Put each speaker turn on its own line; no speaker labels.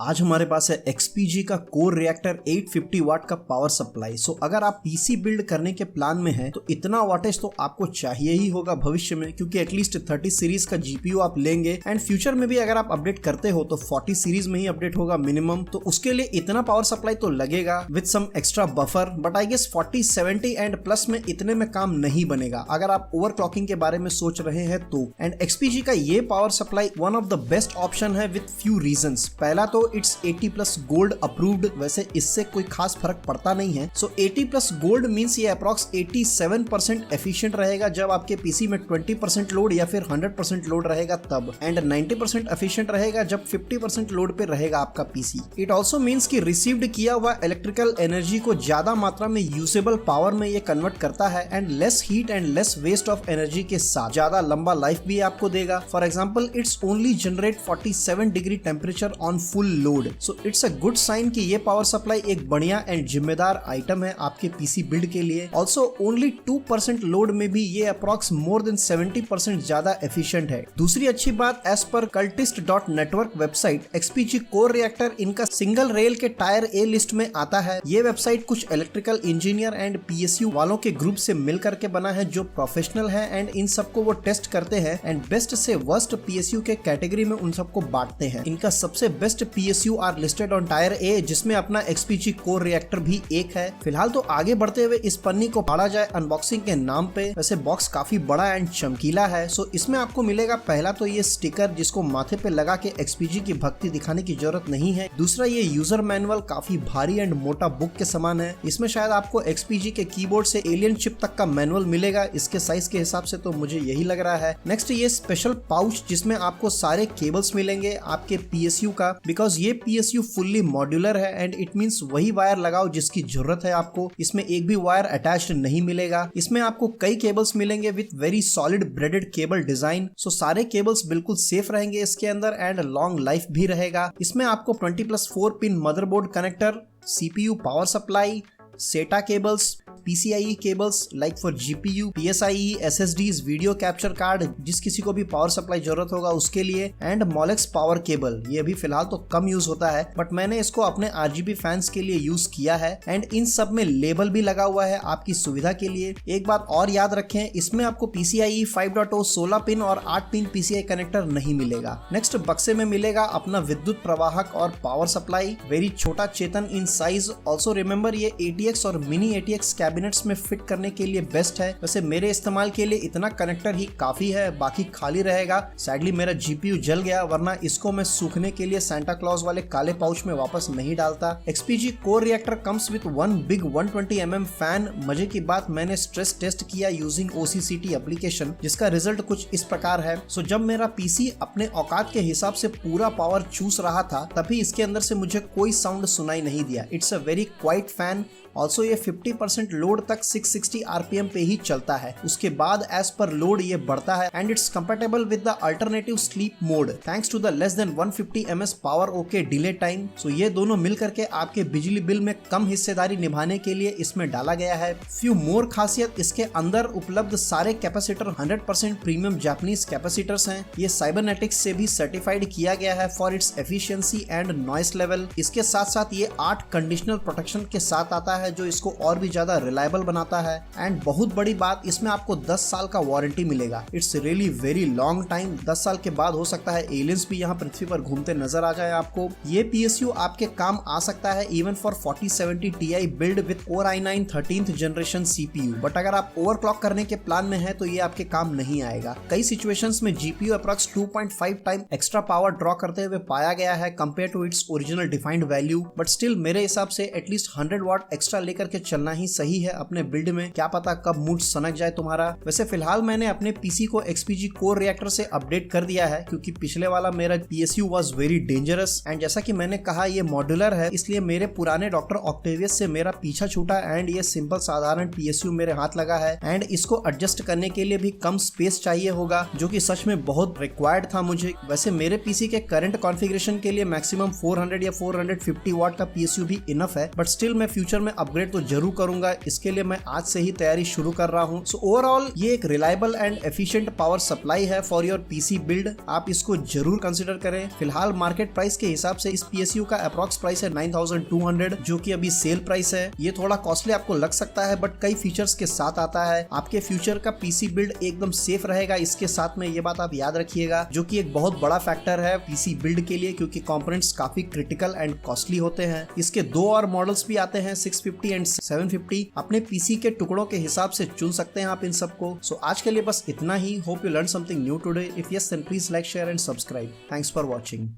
आज हमारे पास है XPG का कोर रिएक्टर 850 वाट का पावर सप्लाई। सो अगर आप पीसी बिल्ड करने के प्लान में हैं तो इतना वाटेज तो आपको चाहिए ही होगा भविष्य में, क्योंकि एटलीस्ट 30 सीरीज का GPU आप लेंगे एंड फ्यूचर में भी अगर आप अपडेट करते हो तो 40 सीरीज में ही अपडेट होगा मिनिमम। तो उसके लिए इतना पावर सप्लाई तो लगेगा with some extra buffer, but I guess 40, 70 and plus में इतने में काम नहीं बनेगा अगर आप ओवरक्लॉकिंग के बारे में सोच रहे हैं तो। एंड XPG का ये power supply one of the best option है विद फ्यू रीजंस। पहला तो इट्स 80+ गोल्ड अप्रूव्ड, वैसे इससे कोई खास फर्क पड़ता नहीं है। सो 80+ गोल्ड मींस ये अप्रॉक्स 87% एफिशिएंट रहेगा जब आपके पीसी में 20% लोड या फिर 100% लोड रहेगा तब, एंड 90% एफिशिएंट रहेगा जब 50% लोड पे रहेगा आपका पीसी। इट ऑल्सो मीन्स कि रिसीव्ड किया हुआ इलेक्ट्रिकल एनर्जी को ज्यादा मात्रा में यूजेबल पावर में ये कन्वर्ट करता है and less heat and less waste of energy के साथ ज्यादा लंबा लाइफ भी आपको देगा। For example it's only generate 47 degree temperature on full load. So it's a good sign कि ये पावर सप्लाई एक बढ़िया एंड जिम्मेदार आइटम है आपके पीसी बिल्ड के लिए। ऑल्सो ओनली 2% लोड में भी ये अप्रॉक्स मोर देन 70% ज्यादा एफिशिएंट है। दूसरी अच्छी बात, as per cultist.network website, XPG core reactor इनका सिंगल रेल के टायर ए लिस्ट में आता है। ये वेबसाइट कुछ इलेक्ट्रिकल इंजीनियर एंड PSU वालों के ग्रुप से मिल करके बना है जो प्रोफेशनल है एंड इन सबको वो टेस्ट करते हैं एंड बेस्ट से वर्स्ट PSU के कैटेगरी में उन सबको बांटते हैं। इनका सबसे best PSU are listed on tier A, जिसमें अपना XPG कोर रिएक्टर भी एक है। फिलहाल तो आगे बढ़ते हुए इस पन्नी को पढ़ा जाए अनबॉक्सिंग के नाम पे। वैसे बॉक्स काफी बड़ा एंड चमकीला है। सो इसमें आपको मिलेगा पहला तो ये स्टिकर जिसको माथे पे लगा के XPG की भक्ति दिखाने की जरूरत नहीं है। दूसरा ये यूजर मैनुअल काफी भारी एंड मोटा बुक के समान है। इसमें शायद आपको XPG के कीबोर्ड से एलियन चिप तक का मैनुअल मिलेगा, इसके साइज के हिसाब से तो मुझे यही लग रहा है। नेक्स्ट ये स्पेशल पाउच जिसमें आपको सारे केबल्स मिलेंगे आपके PSU का, बिकॉज ये PSU फुल्ली मॉड्यूलर है एंड इट मींस वही वायर लगाओ जिसकी जरूरत है आपको। इसमें एक भी वायर अटैच्ड नहीं मिलेगा। इसमें आपको कई केबल्स मिलेंगे with very solid braided cable design. So सारे केबल्स बिल्कुल सेफ रहेंगे इसके अंदर एंड लॉन्ग लाइफ भी रहेगा। इसमें आपको 20+4 pin motherboard connector, CPU power supply, SATA cables, PCIe cables like for GPU, PSIe, SSDs, video capture card, जिस किसी को भी पावर सप्लाई जरूरत होगा उसके लिए, एंड Molex पावर केबल। ये भी फिलहाल तो कम यूज होता है बट मैंने इसको अपने RGB फैंस के लिए यूज किया है एंड इन सब में लेबल भी लगा हुआ है आपकी सुविधा के लिए। एक बात और याद रखें, इसमें आपको PCIe 5.0 16 पिन और 8 पिन PCI कनेक्टर नहीं मिलेगा। नेक्स्ट बक्से में मिलेगा अपना विद्युत प्रवाहक और पावर सप्लाई, वेरी छोटा चेतन इन साइज। ऑल्सो रिमेंबर ये ATX और मिनी ATX कैबिनेट्स में फिट करने के लिए बेस्ट है। वैसे मेरे इस्तेमाल के लिए इतना कनेक्टर ही काफी है, बाकी खाली रहेगा। सैडली मेरा GPU जल गया, वरना इसको मैं सूखने के लिए सांता क्लॉज वाले काले पाउच में वापस नहीं डालता। XPG core reactor comes with one big 120 mm fan. मजे की बात, मैंने स्ट्रेस टेस्ट किया यूजिंग OCCT एप्लीकेशन, जिसका रिजल्ट कुछ इस प्रकार है। सो जब मेरा पीसी अपने औकात के हिसाब से पूरा पावर चूस रहा था तभी इसके अंदर से मुझे कोई साउंड सुनाई नहीं दिया। It's a very quite fan. Also ये 50% लोड तक 660 RPM पे ही चलता है। उसके बाद एज पर लोड ये बढ़ता है and it's compatible with the alternative sleep mode thanks to the less than 150 ms power okay delay time. So ये दोनों मिल करके आपके बिजली बिल में कम हिस्सेदारी निभाने के लिए इसमें डाला गया है। फ्यू मोर खासियत, इसके अंदर उपलब्ध सारे कैपेसिटर 100% प्रीमियम जापानीज कैपेसिटर्स हैं। ये साइबरनेटिक्स से भी सर्टिफाइड किया गया है for its efficiency and noise level. इसके साथ साथ ये 8 कंडीशनल प्रोटेक्शन के साथ आता है जो इसको और भी ज्यादा रिलायबल बनाता है। एंड बहुत बड़ी बात, इसमें आपको 10 साल का वारंटी मिलेगा। It's really very long time. 10 साल के बाद हो सकता है एलियंस भी यहाँ पृथ्वी पर घूमते नजर आ जाए आपको। ये PSU आपके काम आ सकता है even for 4070 Ti build with Core i9 13th generation CPU, but अगर आप ओवरक्लॉक करने के प्लान में है तो ये आपके काम नहीं आएगा। कई सिचुएशंस में GPU approx 2.5 time extra power draw करते हुए पाया गया है compare to its original defined value, but still मेरे हिसाब से एटलीस्ट 100 वाट एक्स्ट्रा लेकर के चलना ही सही है अपने बिल्ड में। क्या पता कब मूड सनक जाए तुम्हारा। वैसे फिलहाल मैंने अपने पीसी को XPG कोर रिएक्टर से अपडेट कर दिया है क्योंकि पिछले वाला मेरा PSU was very dangerous and जैसा कि मैंने कहा ये मॉड्यूलर है, इसलिए मेरे पुराने डॉक्टर ऑक्टेवियस से मेरा पीछा छूटा एंड ये सिंपल साधारण PSU मेरे हाथ लगा है एंड इसको एडजस्ट करने के लिए भी कम स्पेस चाहिए होगा, जो कि सच में बहुत रिक्वायर्ड था मुझे। वैसे मेरे पीसी के करंट कॉन्फ़िगरेशन के लिए मैक्सिमम 400 या 450 वाट का PSU भी इनफ है, बट स्टिल मैं फ्यूचर में अपग्रेड तो जरूर करूंगा, इसके लिए मैं आज से ही तैयारी शुरू कर रहा हूँ। सो ओवरऑल ये एक reliable and efficient power supply है फॉर योर पीसी बिल्ड, आप इसको जरूर कंसिडर करें। फिलहाल मार्केट प्राइस के हिसाब से इस PSU का अप्रॉक्स प्राइस है 9200, जो कि अभी सेल प्राइस है। ये थोड़ा कॉस्टली आपको लग सकता है बट कई फीचर्स के साथ आता है। आपके फ्यूचर का पीसी बिल्ड एकदम सेफ रहेगा इसके साथ में, ये बात आप याद रखिएगा, जो कि एक बहुत बड़ा फैक्टर है पीसी बिल्ड के लिए, क्योंकि कंपोनेंट्स काफी क्रिटिकल एंड कॉस्टली होते हैं। इसके दो और मॉडल्स भी आते हैं 650 एंड 750, अपने पीसी के टुकड़ों के हिसाब से चुन सकते हैं आप इन सबको। सो आज के लिए बस इतना ही। Hope you learn something new today. If yes then please like, share and subscribe. Thanks for watching.